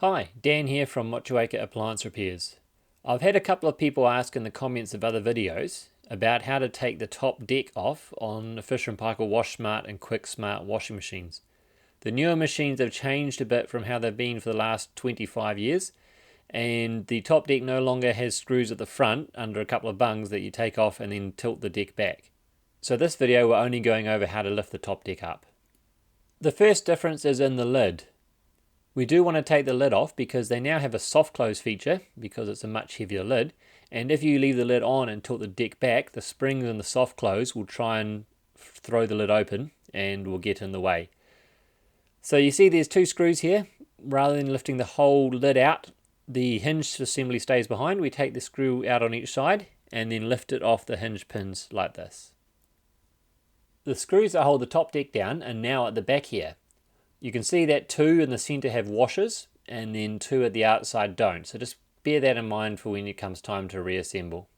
Hi, Dan here from Motueka Appliance Repairs. I've had a couple of people ask in the comments of other videos about how to take the top deck off on the Fisher Paykel WashSmart and QuickSmart washing machines. The newer machines have changed a bit from how they've been for the last 25 years, and the top deck no longer has screws at the front under a couple of bungs that you take off and then tilt the deck back. So this video we're only going over how to lift the top deck up. The first difference is in the lid. We do want to take the lid off because they now have a soft close feature because it's a much heavier lid, and if you leave the lid on and tilt the deck back, the springs in the soft close will try and throw the lid open and will get in the way. So you see there's two screws here. Rather than lifting the whole lid out, the hinge assembly stays behind. We take the screw out on each side and then lift it off the hinge pins like this. The screws that hold the top deck down are now at the back here. You can see that two in the center have washers and then two at the outside don't. So just bear that in mind for when it comes time to reassemble.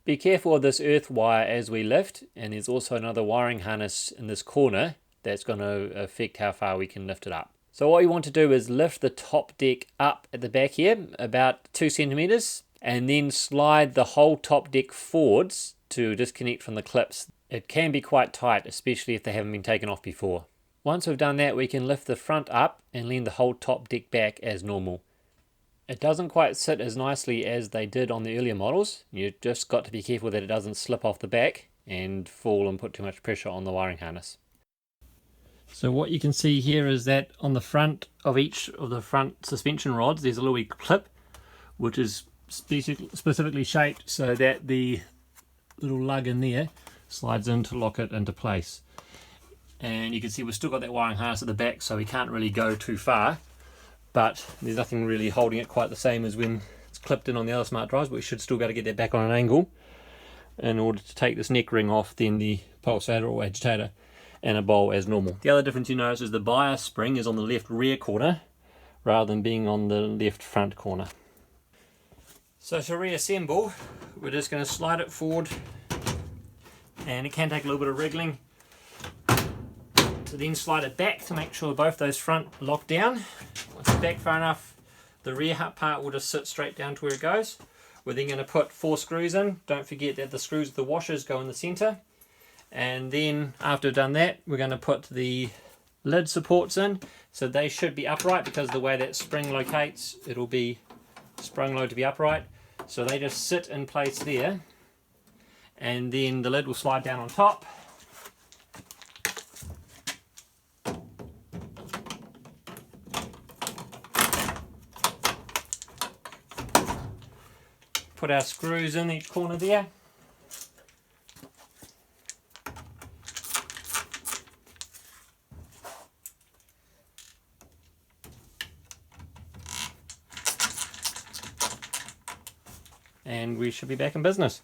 Be careful of this earth wire as we lift, and there's also another wiring harness in this corner that's going to affect how far we can lift it up. So what you want to do is lift the top deck up at the back here about 2 centimeters and then slide the whole top deck forwards to disconnect from the clips. It can be quite tight, especially if they haven't been taken off before. Once we've done that, we can lift the front up and lean the whole top deck back as normal. It doesn't quite sit as nicely as they did on the earlier models. You've just got to be careful that it doesn't slip off the back and fall and put too much pressure on the wiring harness. So what you can see here is that on the front of each of the front suspension rods there's a little clip which is specifically shaped so that the little lug in there slides in to lock it into place. And you can see we've still got that wiring harness at the back, so we can't really go too far, but there's nothing really holding it quite the same as when it's clipped in on the other smart drives, but we should still be able to get that back on an angle in order to take this neck ring off, then the pulsator or agitator and a bowl as normal. The other difference you notice is the bias spring is on the left rear corner rather than being on the left front corner. So to reassemble, we're just going to slide it forward, and it can take a little bit of wriggling to then slide it back to make sure both those front lock down. Once it's back far enough, the rear part will just sit straight down to where it goes. We're then going to put 4 screws in. Don't forget that the screws with the washers go in the center. And then after we've done that, we're going to put the lid supports in. So they should be upright because of the way that spring locates, it'll be sprung low to be upright. So they just sit in place there. And then the lid will slide down on top. Put our screws in each corner there. And we should be back in business.